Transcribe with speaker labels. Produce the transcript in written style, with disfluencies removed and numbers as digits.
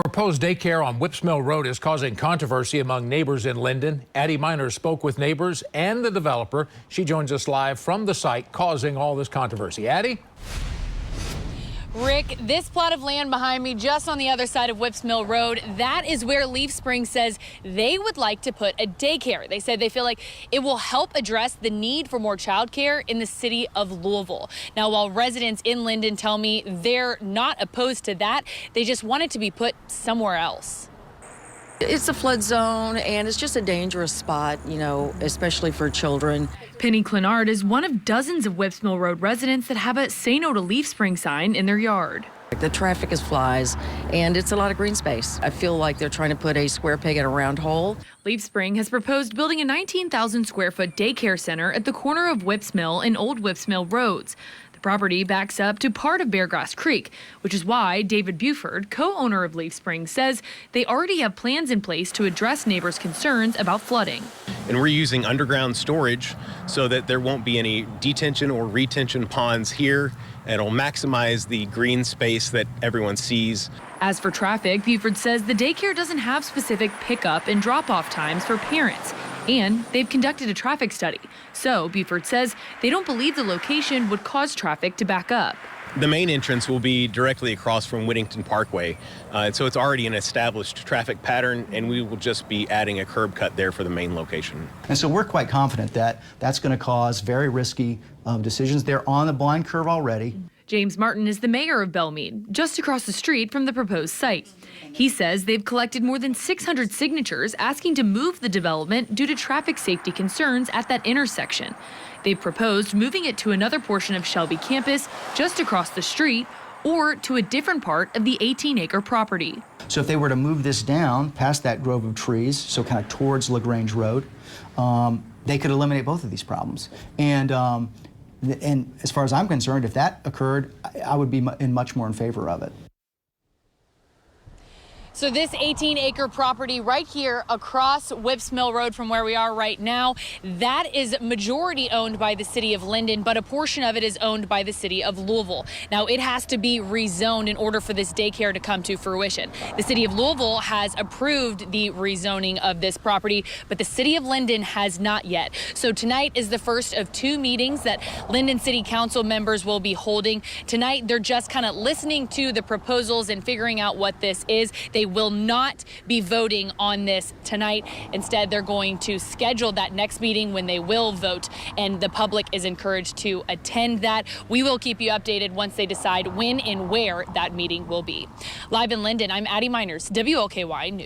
Speaker 1: Proposed daycare on Whips Mill Road is causing controversy among neighbors in Linden. Addie Miner spoke with neighbors and the developer. She joins us live from the site causing all this controversy. Addie?
Speaker 2: Rick, this plot of land behind me, just on the other side of Whips Mill Road, that is where Leaf Spring says they would like to put a daycare. They said they feel like it will help address the need for more childcare in the city of Louisville. Now, while residents in Linden tell me they're not opposed to that, they just want it to be put somewhere else.
Speaker 3: It's a flood zone, and it's just a dangerous spot, you know, especially for children.
Speaker 2: Penny Clenard is one of dozens of Whips Mill Road residents that have a Say No to Leaf Spring sign in their yard.
Speaker 3: The traffic is flies, and it's a lot of green space. I feel like they're trying to put a square peg in a round hole.
Speaker 2: Leaf Spring has proposed building a 19,000 square foot daycare center at the corner of Whips Mill and Old Whips Mill Roads. The property backs up to part of Beargrass Creek, which is why David Buford, co-owner of Leaf Spring, says they already have plans in place to address neighbors' concerns about flooding.
Speaker 4: And we're using underground storage so that there won't be any detention or retention ponds here. It'll maximize the green space that everyone sees.
Speaker 2: As for traffic, Buford says the daycare doesn't have specific pickup and drop-off times for parents. And they've conducted a traffic study. So Buford says they don't believe the location would cause traffic to back up.
Speaker 4: The main entrance will be directly across from Whittington Parkway. And so it's already an established traffic pattern, and we will just be adding a curb cut there for the main location.
Speaker 5: And so we're quite confident that that's going to cause very risky decisions. They're on the blind curve already.
Speaker 2: James Martin is the mayor of Belmead, just across the street from the proposed site. He says they've collected more than 600 signatures asking to move the development due to traffic safety concerns at that intersection. They've proposed moving it to another portion of Shelby campus just across the street or to a different part of the 18-acre property.
Speaker 5: So if they were to move this down past that grove of trees, so kind of towards LaGrange Road, they could eliminate both of these problems. And as far as I'm concerned, if that occurred, I would be much more in favor of it.
Speaker 2: So this 18-acre property right here across Whips Mill Road from where we are right now, that is majority owned by the city of Linden, but a portion of it is owned by the city of Louisville. Now, it has to be rezoned in order for this daycare to come to fruition. The city of Louisville has approved the rezoning of this property, but the city of Linden has not yet. So tonight is the first of two meetings that Linden City Council members will be holding. Tonight, they're just kind of listening to the proposals and figuring out what this is. They will not be voting on this tonight. Instead, they're going to schedule that next meeting when they will vote, and the public is encouraged to attend that. We will keep you updated once they decide when and where that meeting will be. Live in Linden, I'm Addie Miners, WLKY News.